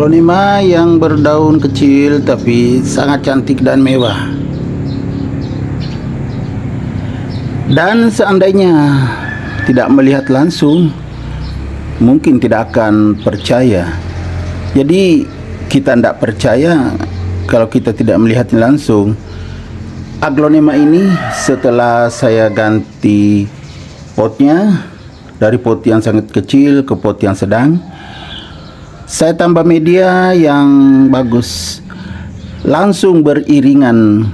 Aglonema yang berdaun kecil tapi sangat cantik dan mewah. Dan seandainya tidak melihat langsung, mungkin tidak akan percaya. Jadi kita tidak percaya kalau kita tidak melihat langsung. Aglonema ini setelah saya ganti potnya dari pot yang sangat kecil ke pot yang sedang, saya tambah media yang bagus, langsung beriringan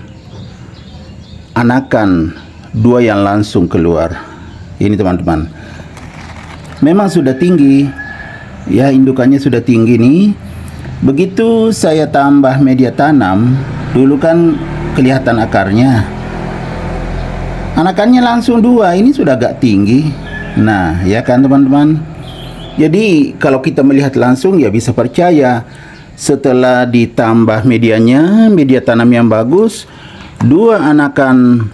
anakan dua yang langsung keluar. Ini teman-teman, memang sudah tinggi ya, indukannya sudah tinggi nih. Begitu saya tambah media tanam, dulu kan kelihatan akarnya, anakannya langsung dua, ini sudah agak tinggi. Nah ya kan teman-teman, jadi kalau kita melihat langsung ya bisa percaya. Setelah ditambah medianya, media tanam yang bagus, dua anakan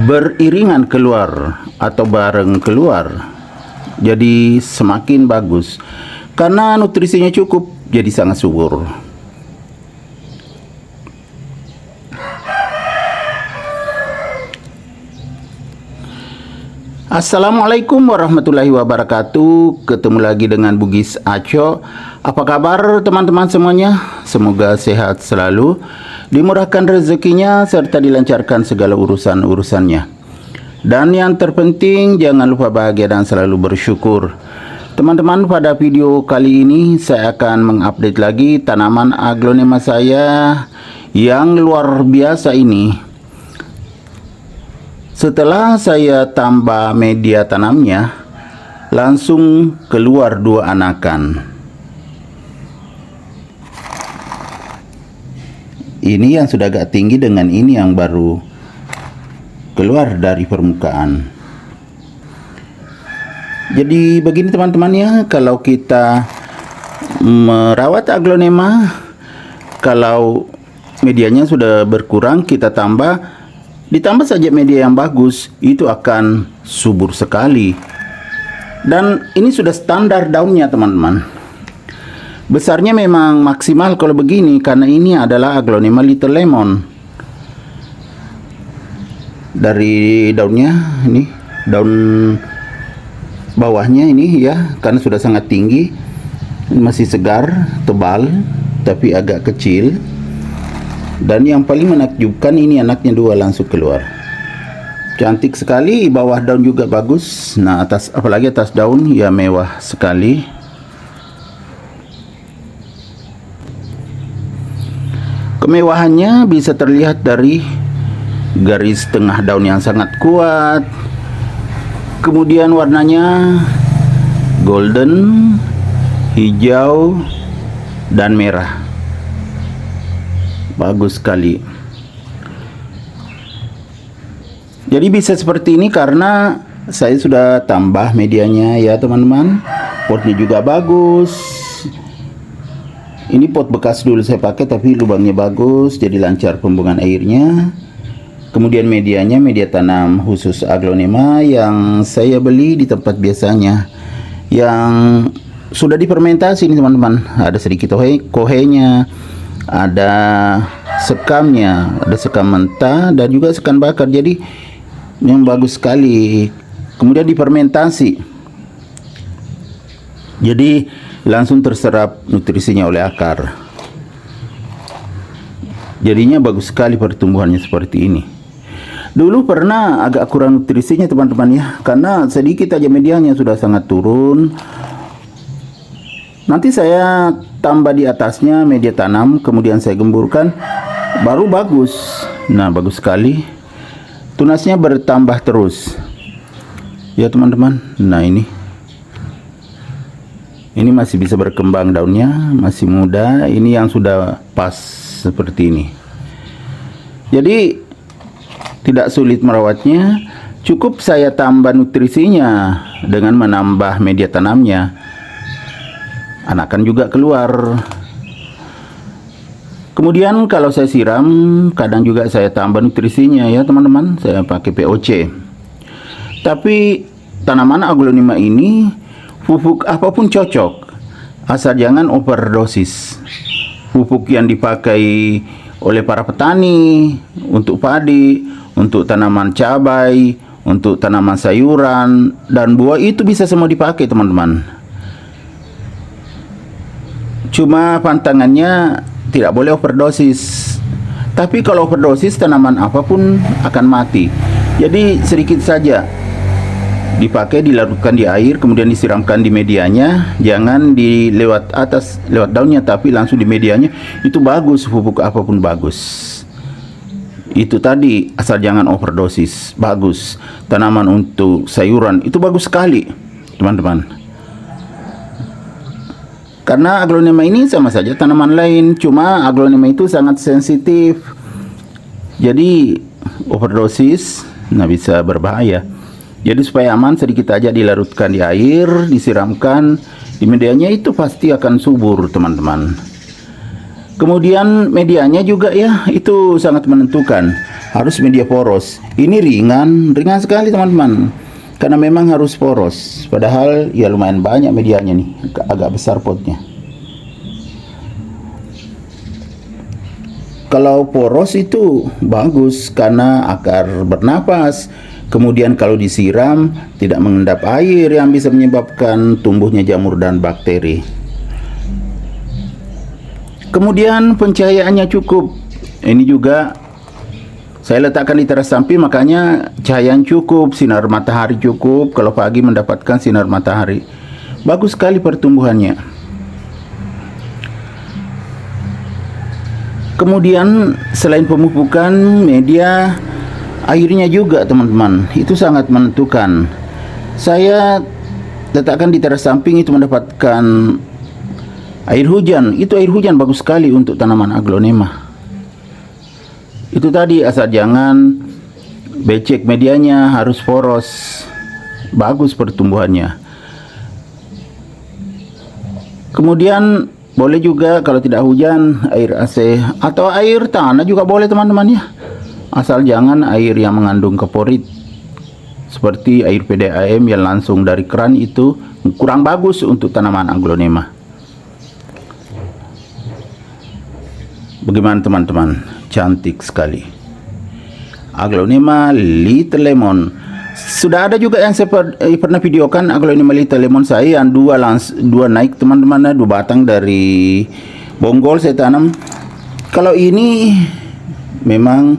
beriringan keluar atau bareng keluar, jadi semakin bagus karena nutrisinya cukup, jadi sangat subur. Assalamualaikum warahmatullahi wabarakatuh. Ketemu lagi dengan Bugis Aco. Apa kabar teman-teman semuanya? Semoga sehat selalu, dimurahkan rezekinya, serta dilancarkan segala urusan-urusannya. Dan yang terpenting, jangan lupa bahagia dan selalu bersyukur. Teman-teman, pada video kali ini saya akan mengupdate lagi tanaman aglonema saya yang luar biasa ini. Setelah saya tambah media tanamnya, langsung keluar dua anakan. Ini yang sudah agak tinggi dengan ini yang baru keluar dari permukaan. Jadi begini teman-teman ya, kalau kita merawat aglonema, kalau medianya sudah berkurang, kita ditambah saja media yang bagus, itu akan subur sekali. Dan ini sudah standar daunnya teman-teman. Besarnya memang maksimal kalau begini, karena ini adalah aglonema little lemon. Dari daunnya ini, daun bawahnya ini ya, karena sudah sangat tinggi, masih segar, tebal, tapi agak kecil. Dan yang paling menakjubkan, ini anaknya dua langsung keluar. Cantik sekali, bawah daun juga bagus. Nah, apalagi atas daun ya mewah sekali. Kemewahannya bisa terlihat dari garis tengah daun yang sangat kuat. Kemudian warnanya golden, hijau, dan merah. Bagus sekali. Jadi bisa seperti ini karena saya sudah tambah medianya ya teman-teman. Potnya juga bagus. Ini pot bekas dulu saya pakai, tapi lubangnya bagus, jadi lancar pembuangan airnya. Kemudian medianya media tanam khusus aglonema yang saya beli di tempat biasanya, yang sudah difermentasi ini teman-teman. Ada sedikit kohenya, ada sekamnya, ada sekam mentah dan juga sekam bakar, jadi yang bagus sekali. Kemudian difermentasi, jadi langsung terserap nutrisinya oleh akar, jadinya bagus sekali pertumbuhannya seperti ini. Dulu pernah agak kurang nutrisinya teman-teman ya, karena sedikit aja medianya sudah sangat turun. Nanti saya tambah di atasnya media tanam, kemudian saya gemburkan, baru bagus. Nah, bagus sekali. Tunasnya bertambah terus. Ya teman-teman. Nah, ini masih bisa berkembang daunnya, masih muda. Ini yang sudah pas seperti ini. Jadi tidak sulit merawatnya. Cukup saya tambah nutrisinya dengan menambah media tanamnya, anakan juga keluar. Kemudian kalau saya siram, kadang juga saya tambah nutrisinya ya teman-teman. Saya pakai POC. Tapi tanaman aglonema ini pupuk apapun cocok. asal jangan overdosis. Pupuk yang dipakai oleh para petani untuk padi, untuk tanaman cabai, untuk tanaman sayuran dan buah itu bisa semua dipakai, teman-teman. Cuma pantangannya tidak boleh overdosis. Tapi kalau overdosis, tanaman apapun akan mati. Jadi sedikit saja dipakai, dilarutkan di air, kemudian disiramkan di medianya. Jangan di lewat atas, lewat daunnya, tapi langsung di medianya. Itu bagus, pupuk apapun bagus. Itu tadi, asal jangan overdosis. Bagus. Tanaman untuk sayuran itu bagus sekali, teman-teman. Karena aglonema ini sama saja tanaman lain, cuma aglonema itu sangat sensitif. Jadi overdosis bisa berbahaya. Jadi supaya aman, sedikit aja dilarutkan di air, disiramkan di medianya, itu pasti akan subur, teman-teman. Kemudian medianya juga ya, itu sangat menentukan. Harus media poros. Ini ringan sekali, teman-teman. Karena memang harus poros. Padahal ya lumayan banyak medianya nih, agak besar potnya. Kalau poros itu bagus karena akar bernapas. Kemudian kalau disiram tidak mengendap air yang bisa menyebabkan tumbuhnya jamur dan bakteri. Kemudian pencahayaannya cukup. Ini juga saya letakkan di teras samping, makanya cahaya cukup, sinar matahari cukup. Kalau pagi mendapatkan sinar matahari, bagus sekali pertumbuhannya. Kemudian selain pemupukan, media, airnya juga, teman-teman, itu sangat menentukan. Saya letakkan di teras samping, itu mendapatkan air hujan. Itu air hujan bagus sekali untuk tanaman aglonema. Itu tadi, asal jangan becek, medianya harus poros, bagus pertumbuhannya. Kemudian boleh juga kalau tidak hujan, air AC atau air tanah juga boleh, teman-teman ya. Asal jangan air yang mengandung kaporit seperti air PDAM yang langsung dari keran, itu kurang bagus untuk tanaman aglonema. Bagaimana, teman-teman? Cantik sekali aglonema Little Lemon. Sudah ada juga yang saya pernah videokan aglonema Little Lemon saya yang dua naik, teman-teman, dua batang dari bonggol saya tanam. Kalau ini memang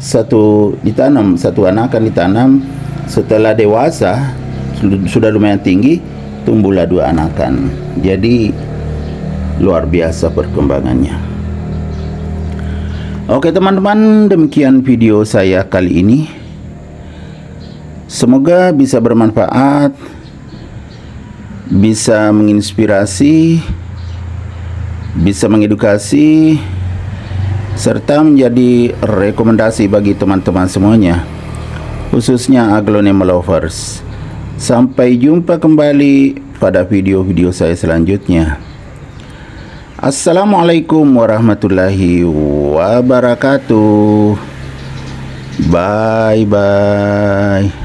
satu ditanam, satu anakan ditanam, setelah dewasa sudah lumayan tinggi, tumbuhlah dua anakan. Jadi luar biasa perkembangannya. Oke, teman-teman, demikian video saya kali ini. Semoga bisa bermanfaat, bisa menginspirasi, bisa mengedukasi, serta menjadi rekomendasi bagi teman-teman semuanya, khususnya aglonema lovers. Sampai jumpa kembali pada video-video saya selanjutnya. Assalamualaikum warahmatullahi wabarakatuh. Bye bye.